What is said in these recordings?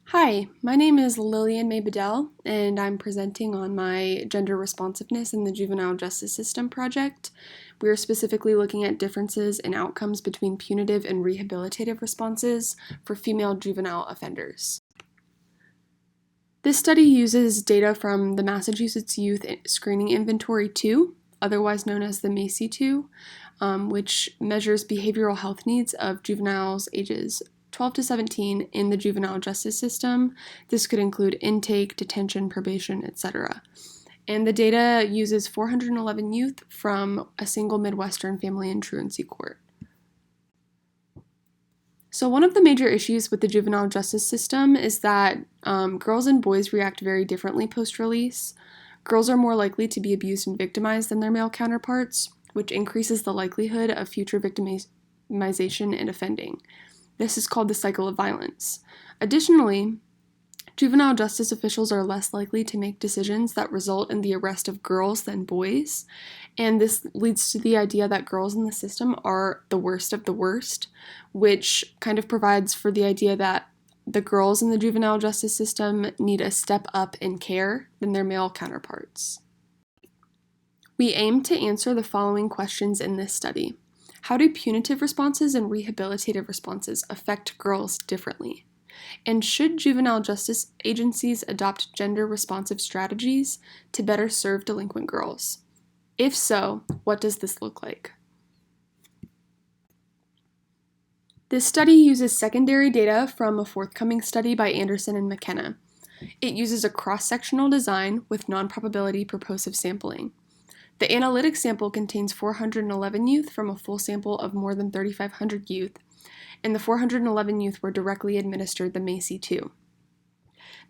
Hi, my name is Lillian Mae Bedell, and I'm presenting on my Gender Responsiveness in the Juvenile Justice System project. We are specifically looking at differences in outcomes between punitive and rehabilitative responses for female juvenile offenders. This study uses data from the Massachusetts Youth Screening Inventory 2, otherwise known as the MACI-2, which measures behavioral health needs of juveniles ages 12 to 17 in the juvenile justice system. This could include intake, detention, probation, etc. And the data uses 411 youth from a single Midwestern family and truancy court. So one of the major issues with the juvenile justice system is that girls and boys react very differently post-release. Girls are more likely to be abused and victimized than their male counterparts, which increases the likelihood of future victimization and offending. This is called the cycle of violence. Additionally, juvenile justice officials are less likely to make decisions that result in the arrest of girls than boys, and this leads to the idea that girls in the system are the worst of the worst, which kind of provides for the idea that the girls in the juvenile justice system need a step up in care than their male counterparts. We aim to answer the following questions in this study. How do punitive responses and rehabilitative responses affect girls differently? And should juvenile justice agencies adopt gender-responsive strategies to better serve delinquent girls? If so, what does this look like? This study uses secondary data from a forthcoming study by Anderson and McKenna. It uses a cross-sectional design with non-probability purposive sampling. The analytic sample contains 411 youth from a full sample of more than 3,500 youth, and the 411 youth were directly administered the MACI-2.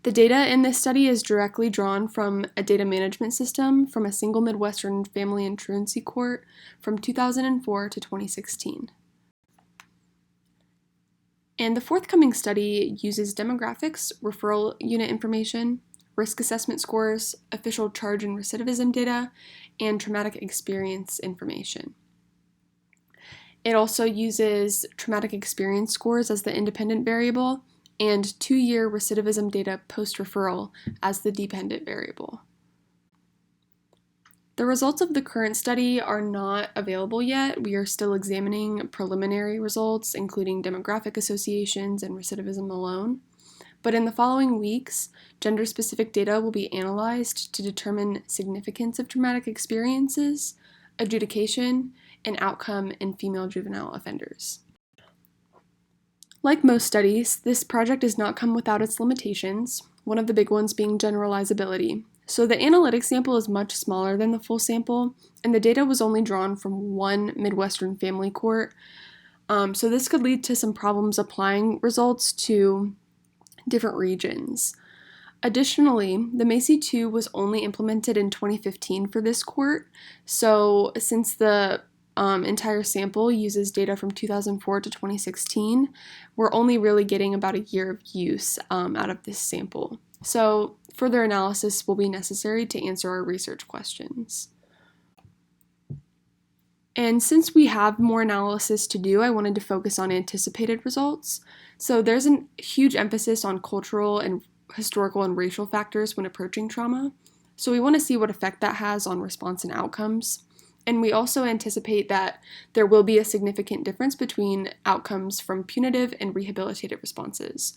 The data in this study is directly drawn from a data management system from a single Midwestern family and truancy court from 2004 to 2016. And the forthcoming study uses demographics, referral unit information, risk assessment scores, official charge and recidivism data, and traumatic experience information. It also uses traumatic experience scores as the independent variable and 2-year recidivism data post-referral as the dependent variable. The results of the current study are not available yet. We are still examining preliminary results, including demographic associations and recidivism alone. But in the following weeks, gender-specific data will be analyzed to determine significance of traumatic experiences, adjudication, and outcome in female juvenile offenders. Like most studies, this project does not come without its limitations, one of the big ones being generalizability. So the analytic sample is much smaller than the full sample, and the data was only drawn from one Midwestern family court. So this could lead to some problems applying results to different regions. Additionally, the MACI-2 was only implemented in 2015 for this court, so since the entire sample uses data from 2004 to 2016, we're only really getting about a year of use out of this sample. So further analysis will be necessary to answer our research questions. And since we have more analysis to do, I wanted to focus on anticipated results. So there's a huge emphasis on cultural and historical and racial factors when approaching trauma. So we want to see what effect that has on response and outcomes. And we also anticipate that there will be a significant difference between outcomes from punitive and rehabilitative responses.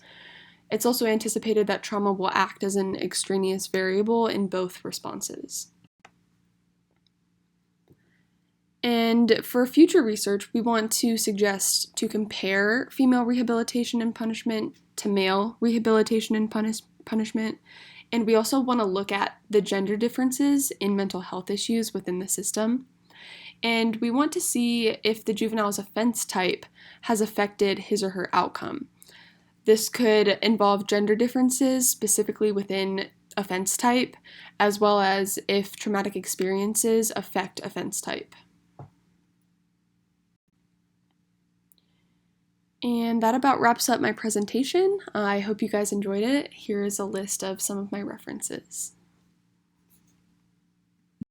It's also anticipated that trauma will act as an extraneous variable in both responses. And for future research, we want to suggest to compare female rehabilitation and punishment to male rehabilitation and punishment. And we also want to look at the gender differences in mental health issues within the system. And we want to see if the juvenile's offense type has affected his or her outcome. This could involve gender differences, specifically within offense type, as well as if traumatic experiences affect offense type. And that about wraps up my presentation. I hope you guys enjoyed it. Here is a list of some of my references.